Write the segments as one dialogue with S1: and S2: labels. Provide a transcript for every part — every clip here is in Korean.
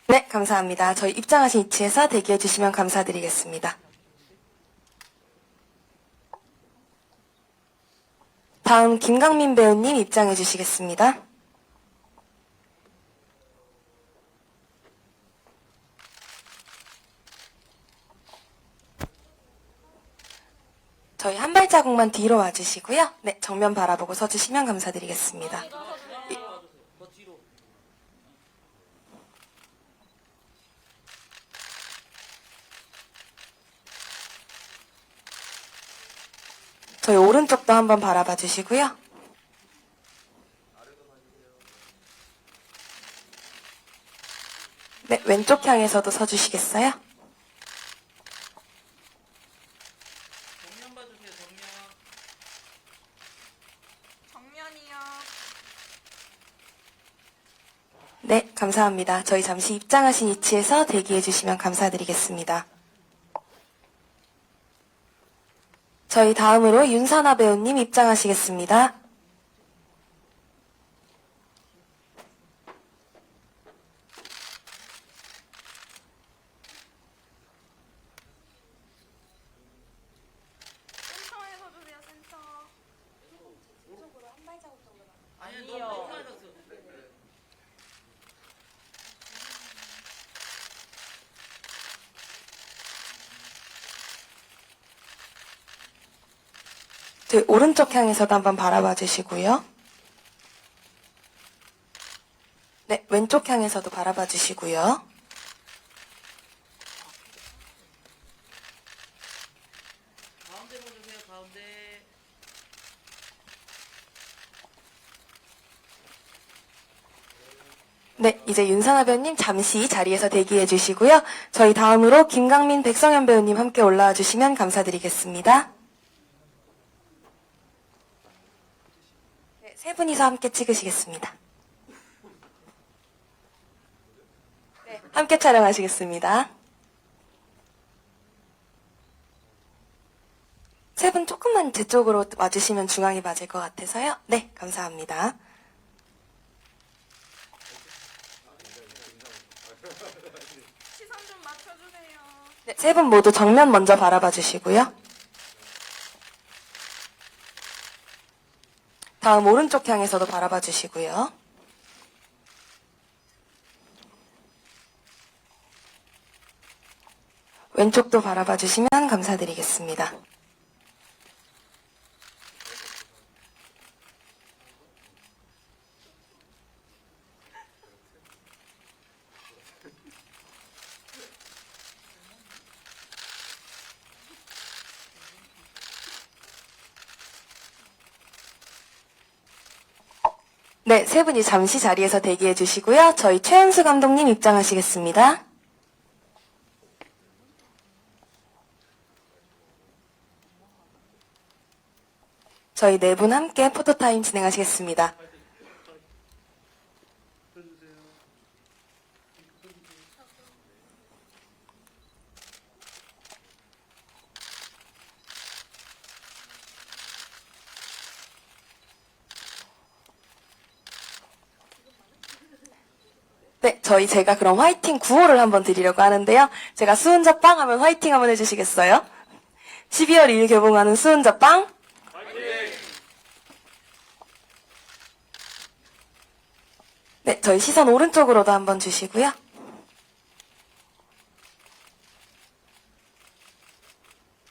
S1: 네, 감사합니다. 저희 입장하신 위치에서 대기해 주시면 감사드리겠습니다. 다음 김강민 배우님 입장해 주시겠습니다. 저희 한 발자국만 뒤로 와주시고요. 네, 정면 바라보고 서주시면 감사드리겠습니다. 저희 오른쪽도 한번 바라봐 주시고요. 네, 왼쪽 향해서도 서주시겠어요?
S2: 정면 봐주세요, 정면.
S3: 정면이요.
S1: 네, 감사합니다. 저희 잠시 입장하신 위치에서 대기해 주시면 감사드리겠습니다. 저희 다음으로 윤선아 배우님 입장하시겠습니다.
S3: 센터에 서주세요, 센터.
S2: 아니, 너무 많았어.
S1: 저희 오른쪽 향해서도 한번 바라봐 주시고요. 네, 왼쪽 향해서도 바라봐 주시고요.
S2: 가운데 봐주세요, 가운데.
S1: 네, 이제 윤선아 배우님 잠시 자리에서 대기해 주시고요. 저희 다음으로 김강민, 백성현 배우님 함께 올라와 주시면 감사드리겠습니다. 네, 세 분이서 함께 찍으시겠습니다. 네, 함께 촬영하시겠습니다. 세 분 조금만 제 쪽으로 와주시면 중앙이 맞을 것 같아서요. 네, 감사합니다.
S3: 시선 좀 맞춰주세요.
S1: 네, 세 분 모두 정면 먼저 바라봐 주시고요. 다음 오른쪽 향해서도 바라봐 주시고요. 왼쪽도 바라봐 주시면 감사드리겠습니다. 네, 세 분이 잠시 자리에서 대기해 주시고요. 저희 최현수 감독님 입장하시겠습니다. 저희 네 분 함께 포토타임 진행하시겠습니다. 네, 제가 그럼 화이팅 구호를 한번 드리려고 하는데요. 제가 수은자빵 하면 화이팅 한번 해주시겠어요? 12월 2일 개봉하는 수은자빵. 네, 저희 시선 오른쪽으로도 한번 주시고요.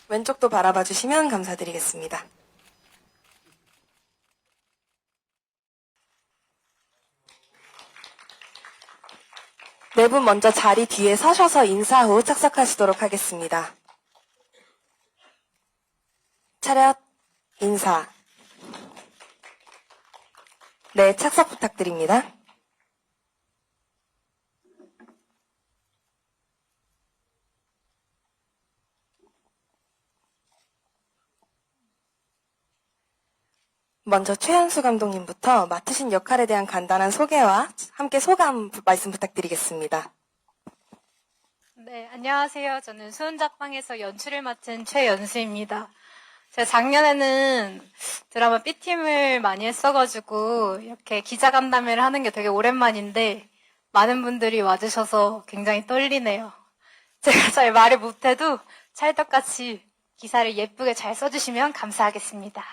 S1: 왼쪽도 바라봐 주시면 감사드리겠습니다. 네 분 먼저 자리 뒤에 서셔서 인사 후 착석하시도록 하겠습니다. 차렷, 인사. 네, 착석 부탁드립니다. 먼저 최현수 감독님부터 맡으신 역할에 대한 간단한 소개와 함께 소감 말씀 부탁드리겠습니다.
S4: 네, 안녕하세요. 저는 수은자빵에서 연출을 맡은 최연수입니다. 제가 작년에는 드라마 B팀을 많이 했어가지고 이렇게 기자간담회를 하는 게 되게 오랜만인데 많은 분들이 와주셔서 굉장히 떨리네요. 제가 잘 말을 못해도 찰떡같이 기사를 예쁘게 잘 써주시면 감사하겠습니다.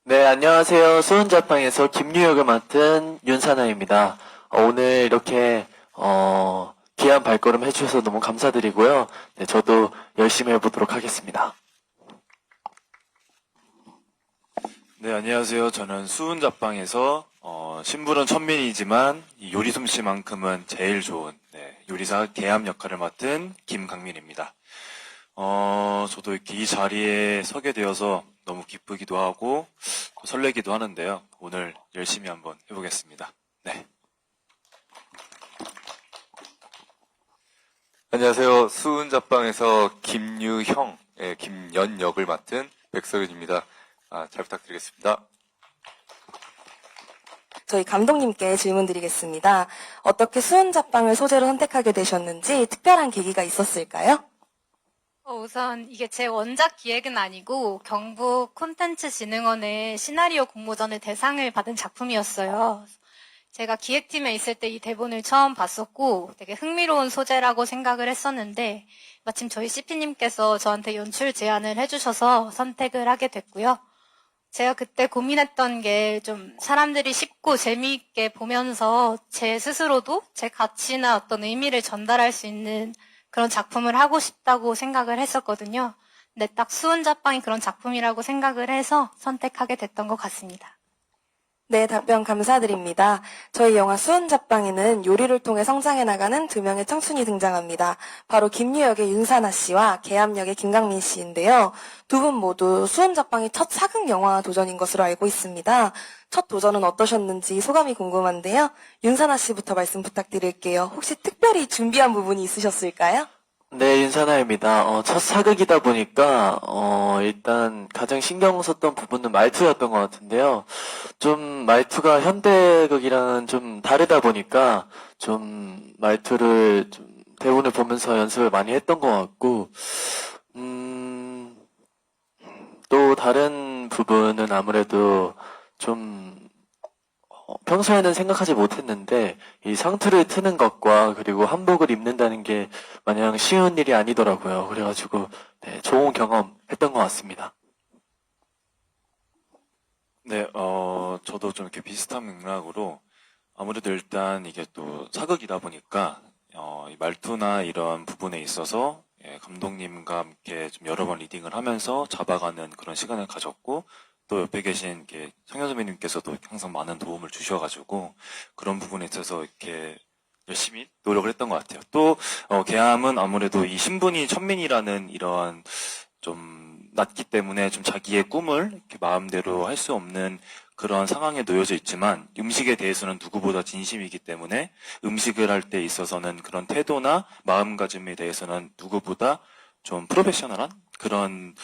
S5: 네, 안녕하세요. 수은자방에서 김유혁을 맡은 윤사나입니다. 오늘 이렇게 귀한 발걸음 해주셔서 너무 감사드리고요. 네, 저도 열심히 해보도록 하겠습니다.
S6: 네, 안녕하세요. 저는 수은자방에서 신분은 천민이지만 이 요리 솜씨만큼은 제일 좋은 요리사 계암 역할을 맡은 김강민입니다. 저도 이렇게 이 자리에 서게 되어서 너무 기쁘기도 하고 또 설레기도 하는데요. 오늘 열심히 한번 해보겠습니다. 네.
S7: 안녕하세요. 수은자방에서 김유형, 김연 역을 맡은 백서윤입니다. 잘 부탁드리겠습니다.
S1: 저희 감독님께 질문 드리겠습니다. 어떻게 수은자빵을 소재로 선택하게 되셨는지 특별한 계기가 있었을까요?
S4: 우선 이게 제 원작 기획은 아니고 경북 콘텐츠진흥원의 시나리오 공모전의 대상을 받은 작품이었어요. 제가 기획팀에 있을 때 이 대본을 처음 봤었고 되게 흥미로운 소재라고 생각을 했었는데 마침 저희 CP님께서 저한테 연출 제안을 해주셔서 선택을 하게 됐고요. 제가 그때 고민했던 게 좀 사람들이 쉽고 재미있게 보면서 제 스스로도 제 가치나 어떤 의미를 전달할 수 있는 그런 작품을 하고 싶다고 생각을 했었거든요. 근데 딱 수은자빵이 그런 작품이라고 생각을 해서 선택하게 됐던 것 같습니다.
S1: 네, 답변 감사드립니다. 저희 영화 수은자빵에는 요리를 통해 성장해 나가는 두 명의 청춘이 등장합니다. 바로 김유역의 윤사나 씨와 계암역의 김강민 씨인데요. 두 분 모두 수은자빵이 첫 사극 영화 도전인 것으로 알고 있습니다. 첫 도전은 어떠셨는지 소감이 궁금한데요. 윤사나 씨부터 말씀 부탁드릴게요. 혹시 특별히 준비한 부분이 있으셨을까요?
S5: 네, 윤사나입니다. 첫 사극이다 보니까, 일단 가장 신경 썼던 부분은 말투였던 것 같은데요. 좀 말투가 현대극이랑은 좀 다르다 보니까, 좀 말투를 좀 대본을 보면서 연습을 많이 했던 것 같고, 또 다른 부분은 아무래도 좀, 평소에는 생각하지 못했는데 이 상투를 트는 것과 그리고 한복을 입는다는 게 마냥 쉬운 일이 아니더라고요. 그래가지고 네, 좋은 경험 했던 것 같습니다.
S6: 네, 저도 좀 이렇게 비슷한 맥락으로 아무래도 일단 이게 또 사극이다 보니까 이 말투나 이런 부분에 있어서 감독님과 함께 좀 여러 번 리딩을 하면서 잡아가는 그런 시간을 가졌고 또 옆에 계신 상현 선배님께서도 항상 많은 도움을 주셔가지고 그런 부분에 있어서 이렇게 열심히 노력을 했던 것 같아요. 또 계암은 아무래도 이 신분이 천민이라는 이런 좀 낮기 때문에 좀 자기의 꿈을 이렇게 마음대로 할 수 없는 그런 상황에 놓여져 있지만 음식에 대해서는 누구보다 진심이기 때문에 음식을 할 때 있어서는 그런 태도나 마음가짐에 대해서는 누구보다 좀 프로페셔널한 그런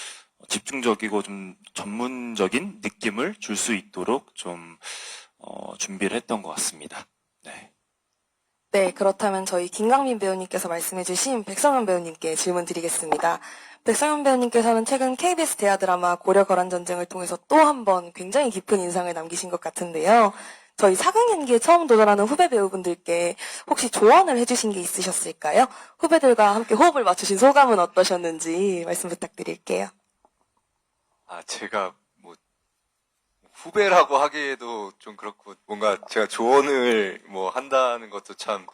S6: 집중적이고 좀 전문적인 느낌을 줄 수 있도록 좀 준비를 했던 것 같습니다. 네.
S1: 네, 그렇다면 저희 김강민 배우님께서 말씀해주신 백성현 배우님께 질문 드리겠습니다. 백성현 배우님께서는 최근 KBS 대하 드라마 고려 거란전쟁을 통해서 또 한 번 굉장히 깊은 인상을 남기신 것 같은데요. 저희 사극 연기에 처음 도전하는 후배 배우분들께 혹시 조언을 해주신 게 있으셨을까요? 후배들과 함께 호흡을 맞추신 소감은 어떠셨는지 말씀 부탁드릴게요.
S7: 제가 뭐 후배라고 하기에도 좀 그렇고 뭔가 제가 조언을 뭐 한다는 것도 참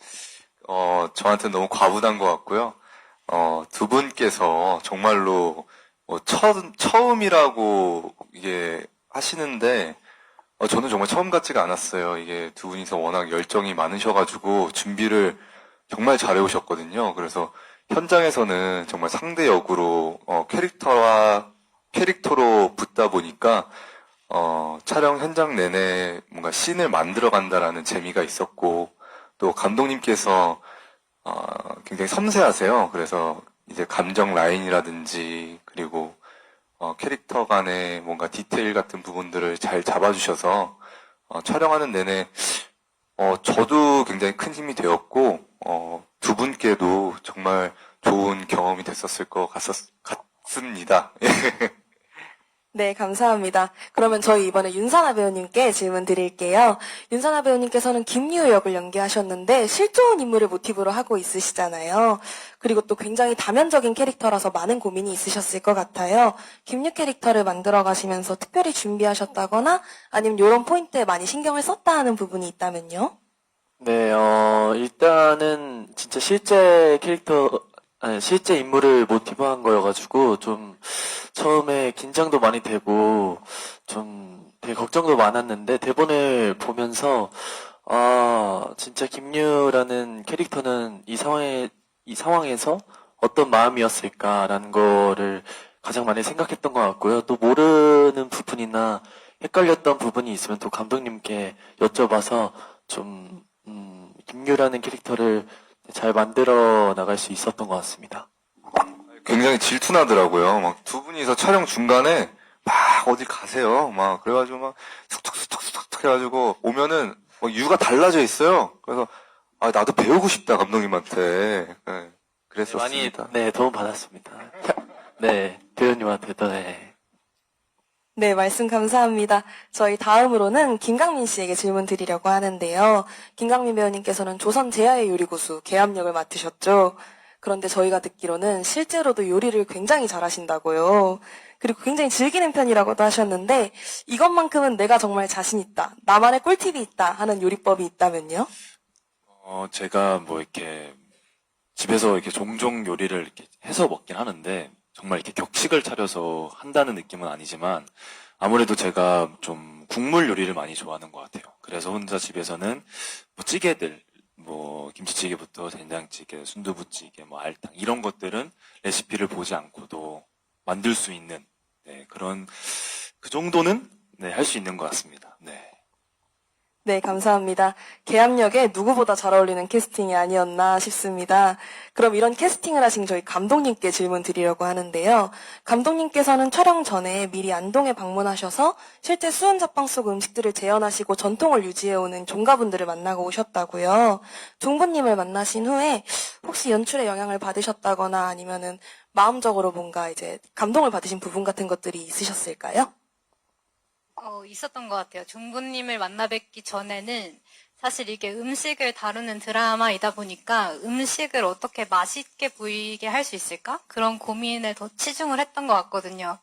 S7: 저한테 너무 과분한 것 같고요. 두 분께서 정말로 뭐 처음이라고 이게 하시는데 저는 정말 처음 같지가 않았어요. 이게 두 분이서 워낙 열정이 많으셔가지고 준비를 정말 잘해 오셨거든요. 그래서 현장에서는 정말 상대 역으로 캐릭터로 붙다 보니까 촬영 현장 내내 뭔가 씬을 만들어 간다라는 재미가 있었고 또 감독님께서 굉장히 섬세하세요. 그래서 이제 감정 라인이라든지 그리고 캐릭터 간의 뭔가 디테일 같은 부분들을 잘 잡아주셔서 촬영하는 내내 저도 굉장히 큰 힘이 되었고 두 분께도 정말 좋은 경험이 됐었을 것 같습니다.
S1: 네, 감사합니다. 그러면 저희 이번에 윤사나 배우님께 질문 드릴게요. 윤사나 배우님께서는 김유 역을 연기하셨는데 실존 인물을 모티브로 하고 있으시잖아요. 그리고 또 굉장히 다면적인 캐릭터라서 많은 고민이 있으셨을 것 같아요. 김유 캐릭터를 만들어 가시면서 특별히 준비하셨다거나 아니면 이런 포인트에 많이 신경을 썼다 하는 부분이 있다면요?
S5: 네, 일단은 진짜 실제 캐릭터, 아니, 실제 인물을 모티브한 거여가지고 좀 처음에 긴장도 많이 되고 좀 되게 걱정도 많았는데 대본을 보면서 진짜 김유라는 캐릭터는 이 상황에서 어떤 마음이었을까라는 거를 가장 많이 생각했던 것 같고요. 또 모르는 부분이나 헷갈렸던 부분이 있으면 또 감독님께 여쭤봐서 좀 김유라는 캐릭터를 잘 만들어 나갈 수 있었던 것 같습니다.
S7: 굉장히 질투나더라고요. 막 두 분이서 촬영 중간에 막 어디 가세요. 막 그래가지고 막 툭툭툭툭툭 해가지고 오면은 막 유가 달라져 있어요. 그래서 나도 배우고 싶다 감독님한테. 네, 그랬었습니다.
S5: 네, 도움 받았습니다. 네, 배우님한테도, 네.
S1: 네, 말씀 감사합니다. 저희 다음으로는 김강민 씨에게 질문 드리려고 하는데요. 김강민 배우님께서는 조선 제야의 요리고수 계암역을 맡으셨죠. 그런데 저희가 듣기로는 실제로도 요리를 굉장히 잘하신다고요. 그리고 굉장히 즐기는 편이라고도 하셨는데 이것만큼은 내가 정말 자신 있다, 나만의 꿀팁이 있다 하는 요리법이 있다면요?
S6: 제가 뭐 이렇게 집에서 이렇게 종종 요리를 이렇게 해서 먹긴 하는데 정말 이렇게 격식을 차려서 한다는 느낌은 아니지만 아무래도 제가 좀 국물 요리를 많이 좋아하는 것 같아요. 그래서 혼자 집에서는 뭐 찌개들, 뭐 김치찌개부터 된장찌개, 순두부찌개, 뭐 알탕 이런 것들은 레시피를 보지 않고도 만들 수 있는 그런 그 정도는 할 수 있는 것 같습니다. 네.
S1: 네, 감사합니다. 계암역에 누구보다 잘 어울리는 캐스팅이 아니었나 싶습니다. 그럼 이런 캐스팅을 하신 저희 감독님께 질문 드리려고 하는데요. 감독님께서는 촬영 전에 미리 안동에 방문하셔서 실제 수은자빵 속 음식들을 재현하시고 전통을 유지해오는 종가분들을 만나고 오셨다고요. 종부님을 만나신 후에 혹시 연출에 영향을 받으셨다거나 아니면은 마음적으로 뭔가 이제 감동을 받으신 부분 같은 것들이 있으셨을까요?
S4: 있었던 것 같아요. 종부님을 만나 뵙기 전에는 사실 이게 음식을 다루는 드라마이다 보니까 음식을 어떻게 맛있게 보이게 할 수 있을까? 그런 고민에 더 치중을 했던 것 같거든요.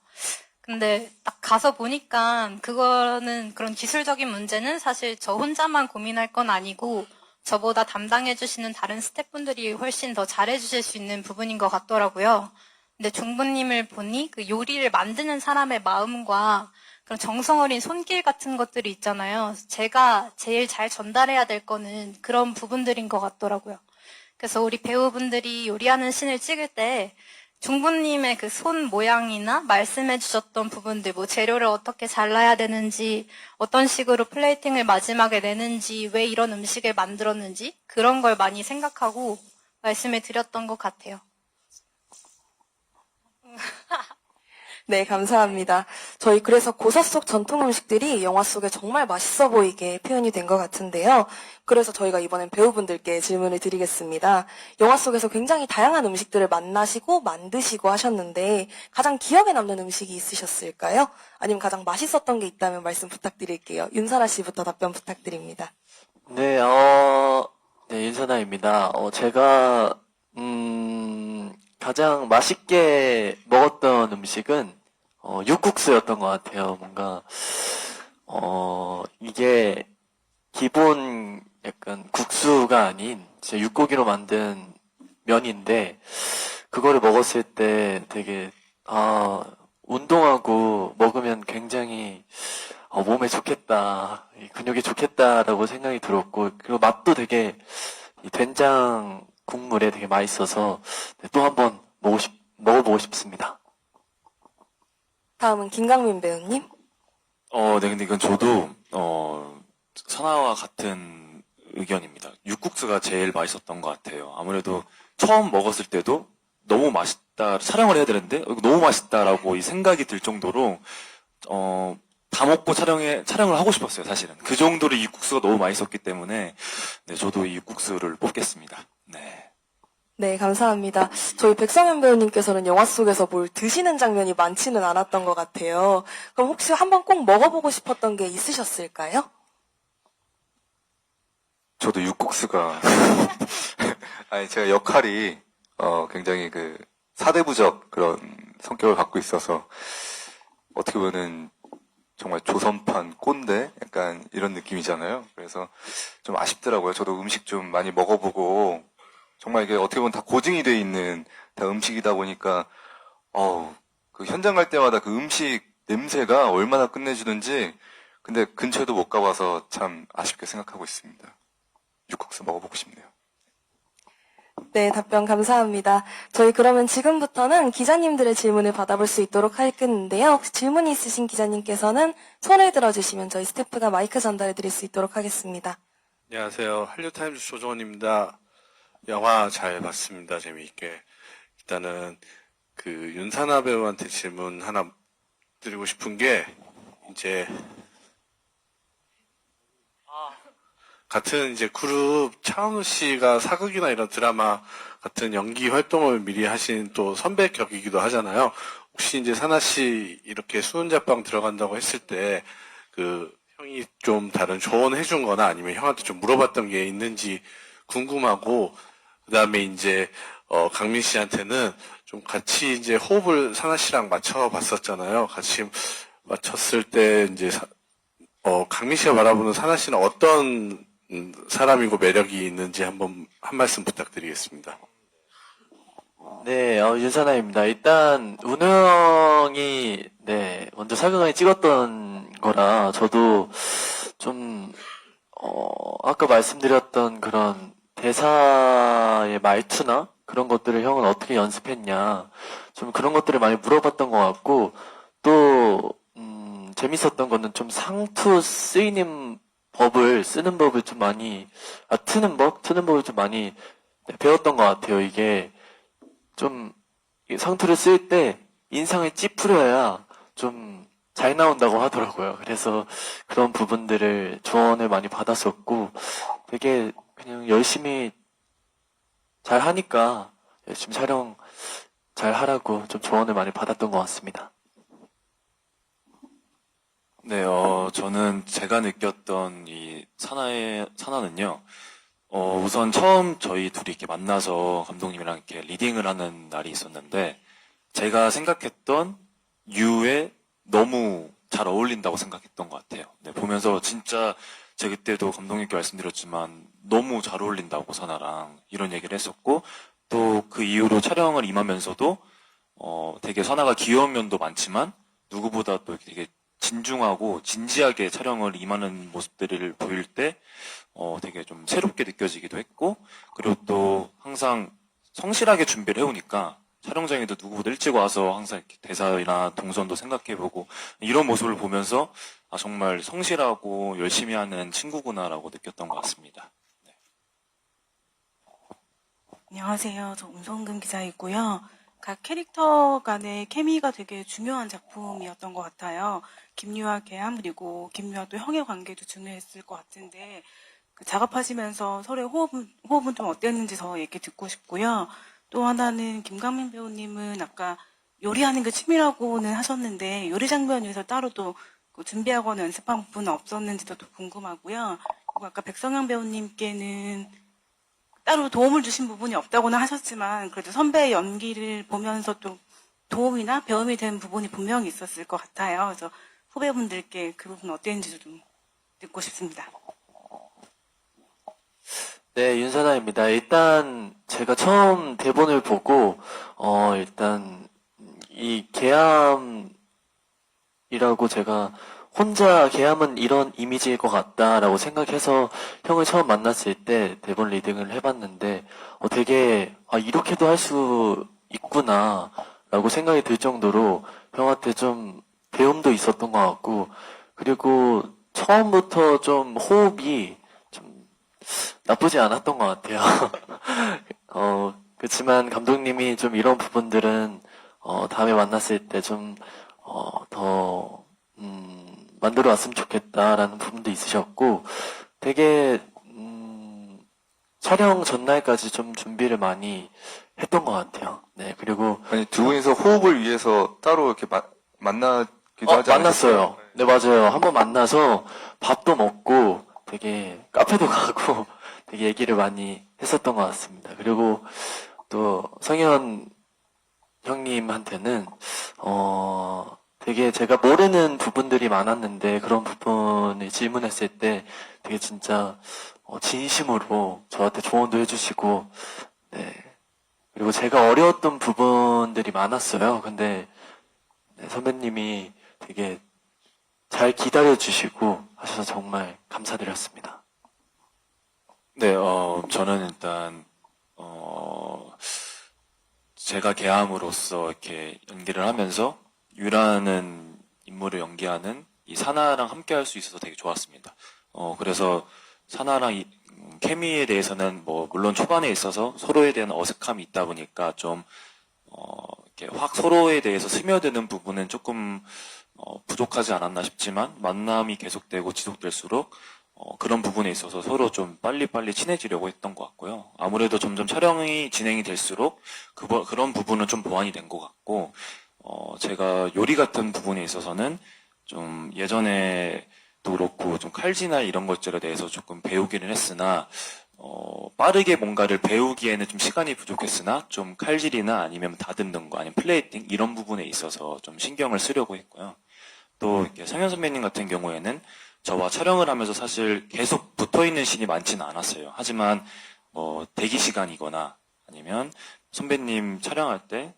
S4: 근데 딱 가서 보니까 그거는 그런 기술적인 문제는 사실 저 혼자만 고민할 건 아니고 저보다 담당해주시는 다른 스태프분들이 훨씬 더 잘해주실 수 있는 부분인 것 같더라고요. 근데 종부님을 보니 그 요리를 만드는 사람의 마음과 그런 정성 어린 손길 같은 것들이 있잖아요. 제가 제일 잘 전달해야 될 거는 그런 부분들인 것 같더라고요. 그래서 우리 배우분들이 요리하는 씬을 찍을 때 종부님의 그 손 모양이나 말씀해 주셨던 부분들, 뭐 재료를 어떻게 잘라야 되는지, 어떤 식으로 플레이팅을 마지막에 내는지, 왜 이런 음식을 만들었는지 그런 걸 많이 생각하고 말씀을 드렸던 것 같아요.
S1: 네, 감사합니다. 저희 그래서 고사 속 전통 음식들이 영화 속에 정말 맛있어 보이게 표현이 된 것 같은데요. 그래서 저희가 이번엔 배우분들께 질문을 드리겠습니다. 영화 속에서 굉장히 다양한 음식들을 만나시고 만드시고 하셨는데 가장 기억에 남는 음식이 있으셨을까요? 아니면 가장 맛있었던 게 있다면 말씀 부탁드릴게요. 윤사나 씨부터 답변 부탁드립니다.
S5: 네, 네, 윤선아입니다. 제가, 가장 맛있게 먹었던 음식은, 육국수였던 것 같아요. 뭔가, 이게 기본 약간 국수가 아닌, 진짜 육고기로 만든 면인데, 그거를 먹었을 때 되게, 운동하고 먹으면 굉장히, 몸에 좋겠다, 이 근육에 좋겠다라고 생각이 들었고, 그리고 맛도 되게, 이 된장 국물에 되게 맛있어서 또 한번 먹어보고 싶습니다.
S1: 다음은 김강민 배우님.
S6: 네, 근데 이건 저도, 선아와 같은 의견입니다. 육국수가 제일 맛있었던 것 같아요. 아무래도 처음 먹었을 때도 너무 맛있다, 촬영을 해야 되는데, 이거 너무 맛있다라고 이 생각이 들 정도로, 다 먹고 촬영을 하고 싶었어요, 사실은. 그 정도로 이 육국수가 너무 맛있었기 때문에, 네, 저도 이 육국수를 뽑겠습니다. 네.
S1: 네, 감사합니다. 저희 백성현 배우님께서는 영화 속에서 뭘 드시는 장면이 많지는 않았던 것 같아요. 그럼 혹시 한번 꼭 먹어보고 싶었던 게 있으셨을까요?
S7: 저도 육국수가 아니 제가 역할이 굉장히 그 사대부적 그런 성격을 갖고 있어서 어떻게 보면 정말 조선판 꼰대 약간 이런 느낌이잖아요. 그래서 좀 아쉽더라고요. 저도 음식 좀 많이 먹어보고 정말 이게 어떻게 보면 다 고증이 돼 있는 다 음식이다 보니까 그 현장 갈 때마다 그 음식 냄새가 얼마나 끝내주는지 근데 근처에도 못 가봐서 참 아쉽게 생각하고 있습니다. 육국수 먹어보고 싶네요.
S1: 네, 답변 감사합니다. 저희 그러면 지금부터는 기자님들의 질문을 받아볼 수 있도록 할 건데요. 혹시 질문이 있으신 기자님께서는 손을 들어주시면 저희 스태프가 마이크 전달해 드릴 수 있도록 하겠습니다.
S8: 안녕하세요. 한류타임즈 조정원입니다. 영화 잘 봤습니다. 재미있게. 일단은 그 윤사나 배우한테 질문 하나 드리고 싶은 게 이제 같은 이제 그룹 차은우 씨가 사극이나 이런 드라마 같은 연기 활동을 미리 하신 또 선배 격이기도 하잖아요. 혹시 이제 사나 씨 이렇게 수은자빵 들어간다고 했을 때 그 형이 좀 다른 조언해 준 거나 아니면 형한테 좀 물어봤던 게 있는지 궁금하고 그다음에 이제 강민 씨한테는 좀 같이 이제 호흡을 사나 씨랑 맞춰 봤었잖아요. 같이 맞췄을 때 이제 강민 씨가 바라보는 사나 씨는 어떤 사람이고 매력이 있는지 한번 한 말씀 부탁드리겠습니다.
S5: 네, 윤사나입니다. 일단 운우 형이 네 먼저 사극을 찍었던 거라 저도 좀 아까 말씀드렸던 그런 대사의 말투나 그런 것들을 형은 어떻게 연습했냐 좀 그런 것들을 많이 물어봤던 것 같고 또 재밌었던 거는 좀 상투 쓰는 법을 좀 많이 트는 법을 좀 많이 배웠던 것 같아요. 이게 좀 상투를 쓸 때 인상을 찌푸려야 좀 잘 나온다고 하더라고요. 그래서 그런 부분들을 조언을 많이 받았었고 되게 그냥 열심히 잘 하니까 열심히 촬영 잘 하라고 좀 조언을 많이 받았던 것 같습니다.
S6: 네, 저는 제가 느꼈던 이 사나는요, 우선 처음 저희 둘이 이렇게 만나서 감독님이랑 이렇게 리딩을 하는 날이 있었는데, 제가 생각했던 유에 너무 잘 어울린다고 생각했던 것 같아요. 네, 보면서 진짜 제가 그때도 감독님께 말씀드렸지만 너무 잘 어울린다고 선아랑 이런 얘기를 했었고, 또 그 이후로 촬영을 임하면서도 되게 선아가 귀여운 면도 많지만 누구보다 또 되게 진중하고 진지하게 촬영을 임하는 모습들을 보일 때 되게 좀 새롭게 느껴지기도 했고, 그리고 또 항상 성실하게 준비를 해오니까 촬영장에도 누구보다 일찍 와서 항상 이렇게 대사나 동선도 생각해보고 이런 모습을 보면서 정말 성실하고 열심히 하는 친구구나라고 느꼈던 것 같습니다. 네.
S9: 안녕하세요. 저 운성금 기자이고요. 각 캐릭터 간의 케미가 되게 중요한 작품이었던 것 같아요. 김유아 개함 그리고 김유아 또 형의 관계도 중요했을 것 같은데 그 작업하시면서 서로의 호흡은 좀 어땠는지 더 얘기 듣고 싶고요. 또 하나는 김강민 배우님은 아까 요리하는 게 취미라고는 하셨는데 요리 장면에서 따로 또 준비하거나 연습한 부분은 없었는지도 또 궁금하고요. 그리고 아까 백성영 배우님께는 따로 도움을 주신 부분이 없다고는 하셨지만 그래도 선배의 연기를 보면서 또 도움이나 배움이 된 부분이 분명히 있었을 것 같아요. 그래서 후배분들께 그 부분 어땠는지도 좀 듣고 싶습니다.
S5: 네, 윤사나입니다. 일단 제가 처음 대본을 보고 일단 이 계암이라고 제가 혼자 계암은 이런 이미지일 것 같다라고 생각해서 형을 처음 만났을 때 대본 리딩을 해봤는데 되게 이렇게도 할 수 있구나 라고 생각이 들 정도로 형한테 좀 배움도 있었던 것 같고, 그리고 처음부터 좀 호흡이 좀 나쁘지 않았던 것 같아요. 그렇지만 감독님이 좀 이런 부분들은 다음에 만났을 때 좀 더 만들어 왔으면 좋겠다라는 부분도 있으셨고, 되게 촬영 전날까지 좀 준비를 많이 했던 것 같아요. 네, 그리고
S7: 아니, 두 분이서 호흡을 위해서 따로 이렇게 만나기도 하지
S5: 만났어요.
S7: 않으셨어요?
S5: 네, 맞아요. 한번 만나서 밥도 먹고 되게 카페도 가고 되게 얘기를 많이 했었던 것 같습니다. 그리고 또 성현 형님한테는 되게 제가 모르는 부분들이 많았는데 그런 부분을 질문했을 때 되게 진짜 진심으로 저한테 조언도 해주시고, 네. 그리고 제가 어려웠던 부분들이 많았어요. 근데 네, 선배님이 되게 잘 기다려주시고 하셔서 정말 감사드렸습니다.
S6: 네, 저는 일단, 제가 계암으로서 이렇게 연기를 하면서 유라는 인물을 연기하는 이 사나랑 함께 할 수 있어서 되게 좋았습니다. 그래서 사나랑 케미에 대해서는 뭐, 물론 초반에 있어서 서로에 대한 어색함이 있다 보니까 좀, 이렇게 확 서로에 대해서 스며드는 부분은 조금, 부족하지 않았나 싶지만, 만남이 계속되고 지속될수록, 그런 부분에 있어서 서로 좀 빨리빨리 친해지려고 했던 것 같고요. 아무래도 점점 촬영이 진행이 될수록 그런 부분은 좀 보완이 된 것 같고, 제가 요리 같은 부분에 있어서는 좀 예전에도 그렇고 좀 칼질이나 이런 것들에 대해서 조금 배우기는 했으나, 빠르게 뭔가를 배우기에는 좀 시간이 부족했으나 좀 칼질이나 아니면 다듬는 거 아니면 플레이팅 이런 부분에 있어서 좀 신경을 쓰려고 했고요. 또 이렇게 성현 선배님 같은 경우에는 저와 촬영을 하면서 사실 계속 붙어있는 씬이 많지는 않았어요. 하지만 대기 시간이거나 아니면 선배님 촬영할 때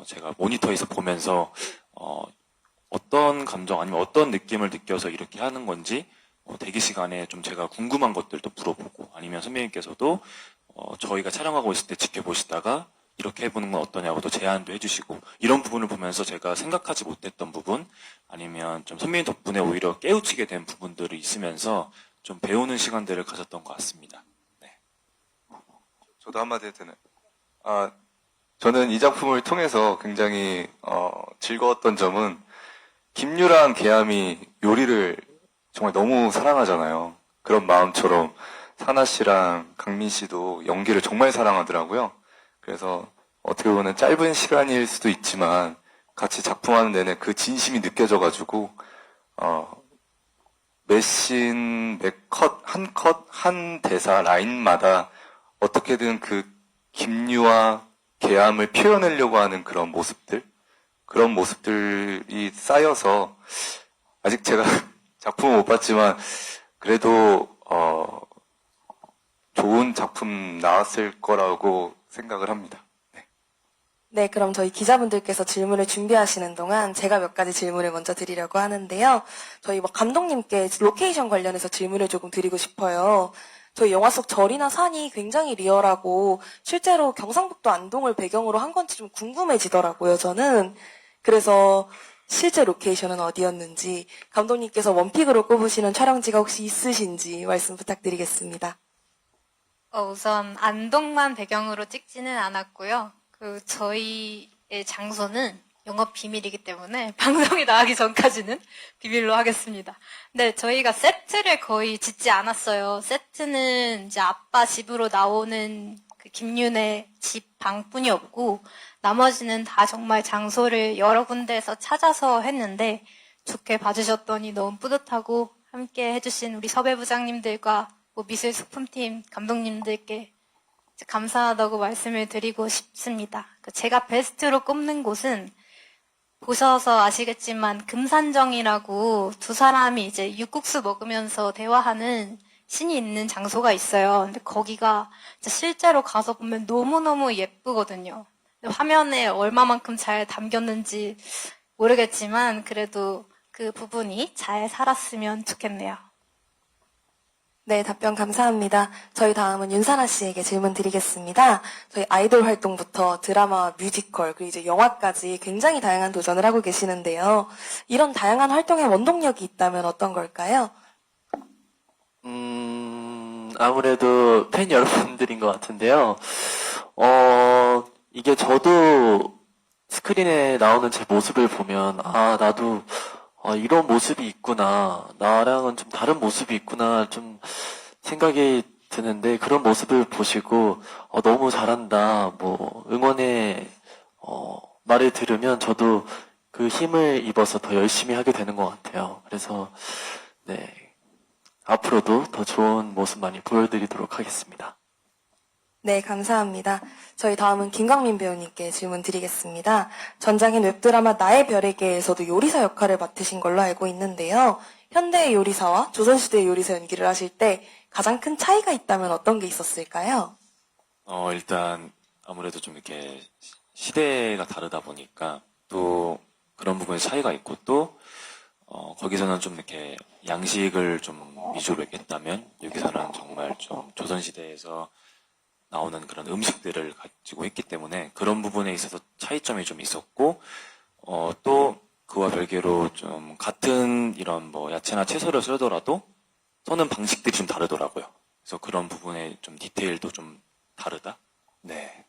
S6: 제가 모니터에서 보면서 어떤 감정 아니면 어떤 느낌을 느껴서 이렇게 하는 건지 대기 시간에 좀 제가 궁금한 것들도 물어보고 아니면 선배님께서도 저희가 촬영하고 있을 때 지켜보시다가 이렇게 해보는 건 어떠냐고 또 제안도 해주시고 이런 부분을 보면서 제가 생각하지 못했던 부분 아니면 좀 선배님 덕분에 오히려 깨우치게 된 부분들이 있으면서 좀 배우는 시간들을 가졌던 것 같습니다. 네.
S7: 저도 한마디 해도 되나요? 저는 이 작품을 통해서 굉장히 즐거웠던 점은 김유랑 계암이 요리를 정말 너무 사랑하잖아요. 그런 마음처럼 사나 씨랑 강민 씨도 연기를 정말 사랑하더라고요. 그래서 어떻게 보면 짧은 시간일 수도 있지만 같이 작품하는 내내 그 진심이 느껴져가지고 매 씬, 매 컷, 한 대사 라인마다 어떻게든 그 김유와 계암을 표현하려고 하는 그런 모습들이 쌓여서 아직 제가 작품은 못 봤지만 그래도 좋은 작품 나왔을 거라고 생각을 합니다.
S1: 네, 그럼 저희 기자분들께서 질문을 준비하시는 동안 제가 몇 가지 질문을 먼저 드리려고 하는데요. 저희 감독님께 로케이션 관련해서 질문을 조금 드리고 싶어요. 저희 영화 속 절이나 산이 굉장히 리얼하고 실제로 경상북도 안동을 배경으로 한 건지 좀 궁금해지더라고요, 저는. 그래서 실제 로케이션은 어디였는지 감독님께서 원픽으로 꼽으시는 촬영지가 혹시 있으신지 말씀 부탁드리겠습니다.
S4: 우선 안동만 배경으로 찍지는 않았고요. 저희의 장소는 영업 비밀이기 때문에 방송이 나가기 전까지는 비밀로 하겠습니다. 근데 저희가 세트를 거의 짓지 않았어요. 세트는 이제 아빠 집으로 나오는 그 김윤의 집 방뿐이었고 나머지는 다 정말 장소를 여러 군데에서 찾아서 했는데 좋게 봐주셨더니 너무 뿌듯하고 함께 해주신 우리 섭외부장님들과 미술 소품팀 감독님들께 감사하다고 말씀을 드리고 싶습니다. 제가 베스트로 꼽는 곳은 보셔서 아시겠지만 금산정이라고 두 사람이 이제 육국수 먹으면서 대화하는 씬이 있는 장소가 있어요. 근데 거기가 실제로 가서 보면 너무너무 예쁘거든요. 근데 화면에 얼마만큼 잘 담겼는지 모르겠지만 그래도 그 부분이 잘 살았으면 좋겠네요.
S1: 네, 답변 감사합니다. 저희 다음은 윤사나 씨에게 질문 드리겠습니다. 저희 아이돌 활동부터 드라마, 뮤지컬, 그리고 이제 영화까지 굉장히 다양한 도전을 하고 계시는데요. 이런 다양한 활동에 원동력이 있다면 어떤 걸까요?
S5: 아무래도 팬 여러분들인 것 같은데요. 이게 저도 스크린에 나오는 제 모습을 보면, 나도 이런 모습이 있구나. 나랑은 좀 다른 모습이 있구나. 좀 생각이 드는데 그런 모습을 보시고 너무 잘한다, 뭐 응원의 말을 들으면 저도 그 힘을 입어서 더 열심히 하게 되는 것 같아요. 그래서 네, 앞으로도 더 좋은 모습 많이 보여드리도록 하겠습니다.
S1: 네, 감사합니다. 저희 다음은 김광민 배우님께 질문 드리겠습니다. 전작인 웹드라마 나의 별에게에서도 요리사 역할을 맡으신 걸로 알고 있는데요. 현대의 요리사와 조선시대의 요리사 연기를 하실 때 가장 큰 차이가 있다면 어떤 게 있었을까요?
S6: 일단 아무래도 좀 이렇게 시대가 다르다 보니까 또 그런 부분에 차이가 있고 또 거기서는 좀 이렇게 양식을 좀 위주로 했다면 여기서는 정말 좀 조선시대에서 나오는 그런 음식들을 가지고 했기 때문에 그런 부분에 있어서 차이점이 좀 있었고 또 그와 별개로 좀 같은 이런 뭐 야채나 채소를 쓰더라도 써는 방식들이 좀 다르더라고요. 그래서 그런 부분에 좀 디테일도 좀 다르다. 네.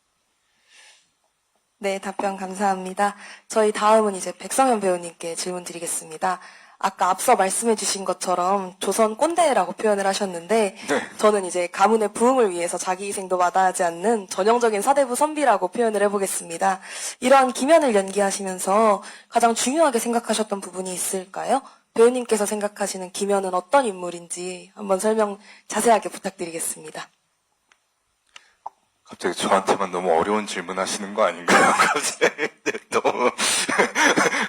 S1: 네, 답변 감사합니다. 저희 다음은 이제 백성현 배우님께 질문 드리겠습니다. 아까 앞서 말씀해 주신 것처럼 조선 꼰대라고 표현을 하셨는데 저는 이제 가문의 부흥을 위해서 자기 희생도 마다하지 않는 전형적인 사대부 선비라고 표현을 해보겠습니다. 이러한 기면을 연기하시면서 가장 중요하게 생각하셨던 부분이 있을까요? 배우님께서 생각하시는 기면은 어떤 인물인지 한번 설명 자세하게 부탁드리겠습니다.
S7: 갑자기 저한테만 너무 어려운 질문 하시는 거 아닌가요?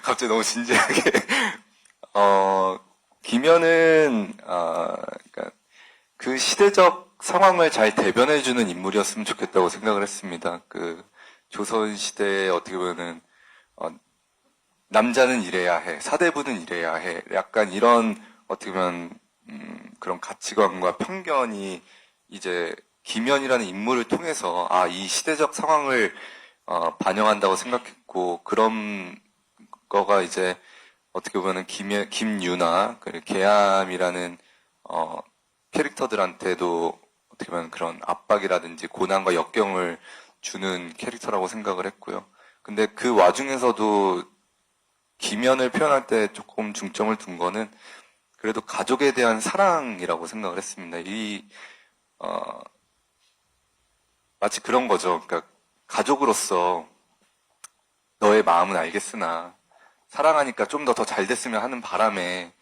S7: 갑자기 너무 진지하게. 기면은, 그러니까 그 시대적 상황을 잘 대변해주는 인물이었으면 좋겠다고 생각을 했습니다. 그 조선시대에 어떻게 보면은, 남자는 이래야 해, 사대부는 이래야 해, 약간 이런 어떻게 보면, 그런 가치관과 편견이 이제 기면이라는 인물을 통해서 이 시대적 상황을 반영한다고 생각했고 그런 거가 이제 어떻게 보면 김유나 계암이라는 캐릭터들한테도 어떻게 보면 그런 압박이라든지 고난과 역경을 주는 캐릭터라고 생각을 했고요. 근데 그 와중에서도 기면을 표현할 때 조금 중점을 둔 거는 그래도 가족에 대한 사랑이라고 생각을 했습니다. 마치 그런 거죠. 그러니까 가족으로서 너의 마음은 알겠으나 사랑하니까 좀 더 잘 됐으면 하는 바람에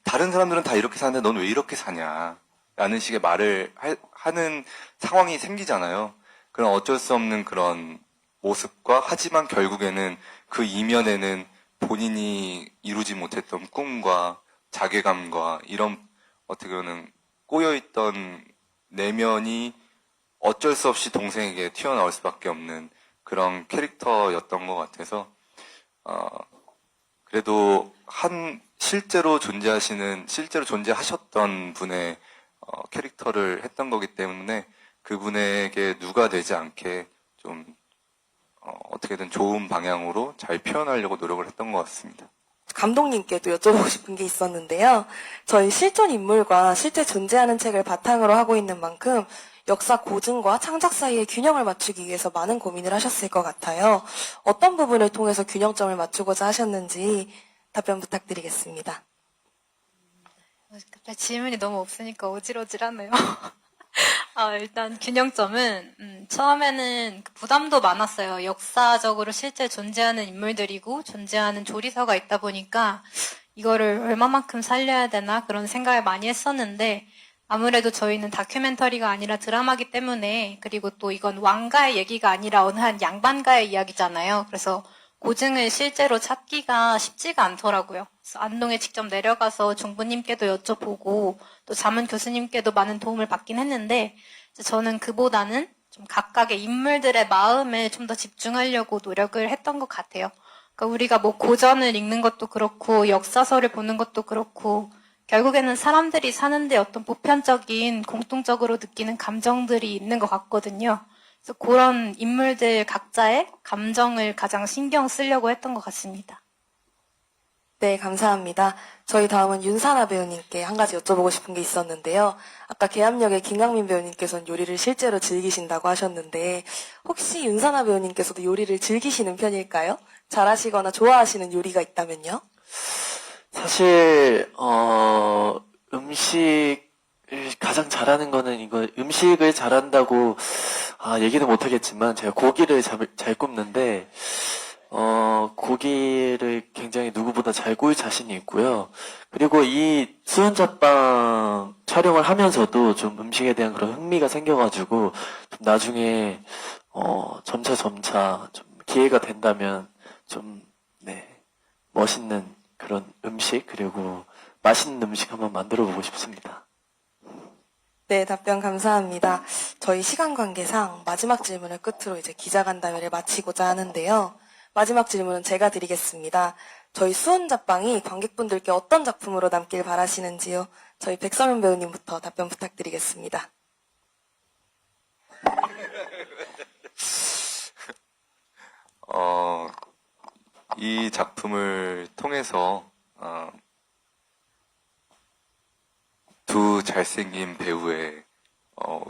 S7: 다른 사람들은 다 이렇게 사는데 넌 왜 이렇게 사냐 라는 식의 말을 하는 상황이 생기잖아요. 그런 어쩔 수 없는 그런 모습과 하지만 결국에는 그 이면에는 본인이 이루지 못했던 꿈과 자괴감과 이런 어떻게 보면 꼬여있던 내면이 어쩔 수 없이 동생에게 튀어나올 수밖에 없는 그런 캐릭터였던 것 같아서 그래도 실제로 존재하셨던 분의 캐릭터를 했던 거기 때문에 그분에게 누가 되지 않게 좀 어떻게든 좋은 방향으로 잘 표현하려고 노력을 했던 것 같습니다.
S1: 감독님께도 여쭤보고 싶은 게 있었는데요. 저희 실존 인물과 실제 존재하는 책을 바탕으로 하고 있는 만큼 역사 고증과 창작 사이의 균형을 맞추기 위해서 많은 고민을 하셨을 것 같아요. 어떤 부분을 통해서 균형점을 맞추고자 하셨는지 답변 부탁드리겠습니다.
S4: 갑자기 질문이 너무 없으니까 어질어질하네요. 일단 균형점은 처음에는 부담도 많았어요. 역사적으로 실제 존재하는 인물들이고 존재하는 조리사가 있다 보니까 이거를 얼마만큼 살려야 되나 그런 생각을 많이 했었는데 아무래도 저희는 다큐멘터리가 아니라 드라마기 때문에 그리고 또 이건 왕가의 얘기가 아니라 어느 한 양반가의 이야기잖아요. 그래서 고증을 실제로 찾기가 쉽지가 않더라고요. 그래서 안동에 직접 내려가서 종부님께도 여쭤보고 또 자문 교수님께도 많은 도움을 받긴 했는데 저는 그보다는 좀 각각의 인물들의 마음에 좀 더 집중하려고 노력을 했던 것 같아요. 그러니까 우리가 뭐 고전을 읽는 것도 그렇고 역사서를 보는 것도 그렇고 결국에는 사람들이 사는데 어떤 보편적인 공통적으로 느끼는 감정들이 있는 것 같거든요. 그래서 그런 인물들 각자의 감정을 가장 신경 쓰려고 했던 것 같습니다.
S1: 네, 감사합니다. 저희 다음은 윤사나 배우님께 한 가지 여쭤보고 싶은 게 있었는데요. 아까 계암역의 김강민 배우님께서는 요리를 실제로 즐기신다고 하셨는데 혹시 윤사나 배우님께서도 요리를 즐기시는 편일까요? 잘하시거나 좋아하시는 요리가 있다면요?
S5: 사실 음식을 가장 가장 잘하는 거는 이거 음식을 잘한다고 얘기는 못하겠지만 제가 고기를 잘 굽는데 고기를 굉장히 누구보다 잘 구울 자신이 있고요. 그리고 이 수은자빵 촬영을 하면서도 좀 음식에 대한 그런 흥미가 생겨가지고 좀 나중에 점차 좀 기회가 된다면 좀 멋있는 그런 음식 그리고 맛있는 음식 한번 만들어 보고 싶습니다.
S1: 네, 답변 감사합니다. 저희 시간 관계상 마지막 질문을 끝으로 이제 기자간담회를 마치고자 하는데요. 마지막 질문은 제가 드리겠습니다. 저희 수은자빵이 관객분들께 어떤 작품으로 남길 바라시는지요? 저희 백서민 배우님부터 답변 부탁드리겠습니다.
S7: 이 작품을 통해서 두 잘생긴 배우의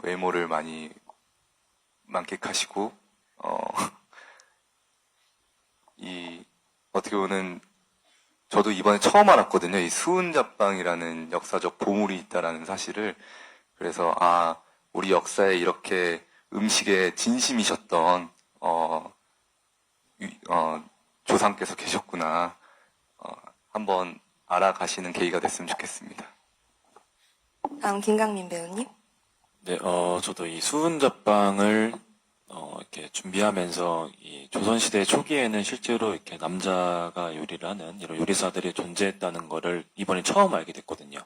S7: 외모를 많이 만끽하시고 어떻게 보면 저도 이번에 처음 알았거든요. 이 수은자빵이라는 역사적 보물이 있다라는 사실을. 그래서 우리 역사에 이렇게 음식에 진심이셨던 조상께서 계셨구나. 한번 알아가시는 계기가 됐으면 좋겠습니다.
S1: 다음 김강민 배우님.
S6: 네, 저도 이 수은자빵을 이렇게 준비하면서 이 조선시대 초기에는 실제로 이렇게 남자가 요리를 하는 이런 요리사들이 존재했다는 거를 이번에 처음 알게 됐거든요.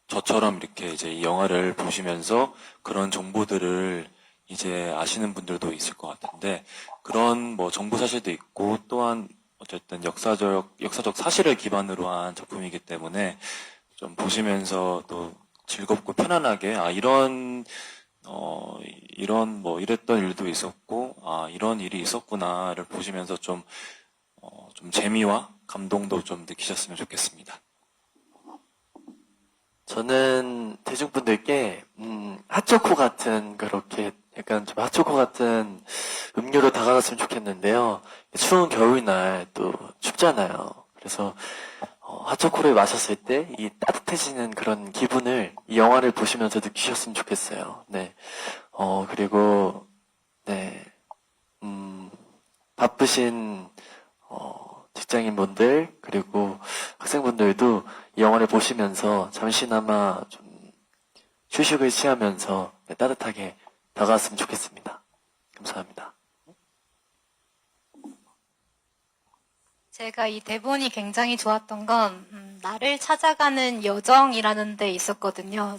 S6: 저처럼 이렇게 이제 이 영화를 보시면서 그런 정보들을 이제 아시는 분들도 있을 것 같은데, 그런 뭐 정보 사실도 있고, 또한 어쨌든 역사적 사실을 기반으로 한 작품이기 때문에 좀 보시면서 또 즐겁고 편안하게, 이런 이랬던 일도 있었고, 이런 일이 있었구나를 보시면서 좀 재미와 감동도 좀 느끼셨으면 좋겠습니다.
S5: 저는 대중분들께 핫초코 같은 그렇게 약간 좀 핫초코 같은 음료로 다가갔으면 좋겠는데요. 추운 겨울날 또 춥잖아요. 그래서 핫초코를 마셨을 때 이 따뜻해지는 그런 기분을 이 영화를 보시면서 느끼셨으면 좋겠어요. 네. 그리고 바쁘신 직장인분들 그리고 학생분들도 이 영화를 보시면서 잠시나마 좀 휴식을 취하면서 따뜻하게 다가왔으면 좋겠습니다. 감사합니다.
S4: 제가 이 대본이 굉장히 좋았던 건 나를 찾아가는 여정이라는 데 있었거든요.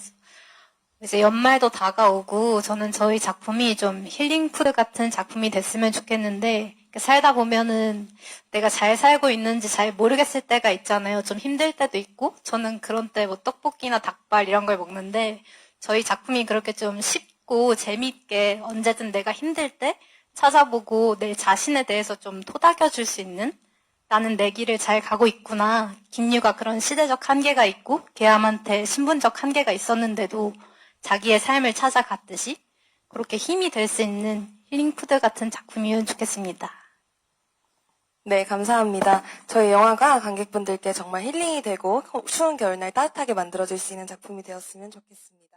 S4: 이제 연말도 다가오고 저는 저희 작품이 좀 힐링푸드 같은 작품이 됐으면 좋겠는데, 살다 보면은 내가 잘 살고 있는지 잘 모르겠을 때가 있잖아요. 좀 힘들 때도 있고, 저는 그런 때 뭐 떡볶이나 닭발 이런 걸 먹는데, 저희 작품이 그렇게 좀 쉽고 재미있게 언제든 내가 힘들 때 찾아보고 내 자신에 대해서 좀 토닥여줄 수 있는, 나는 내 길을 잘 가고 있구나. 김유가 그런 시대적 한계가 있고 계암한테 신분적 한계가 있었는데도 자기의 삶을 찾아갔듯이 그렇게 힘이 될 수 있는 힐링푸드 같은 작품이면 좋겠습니다.
S1: 네, 감사합니다. 저희 영화가 관객분들께 정말 힐링이 되고 추운 겨울날 따뜻하게 만들어줄 수 있는 작품이 되었으면 좋겠습니다.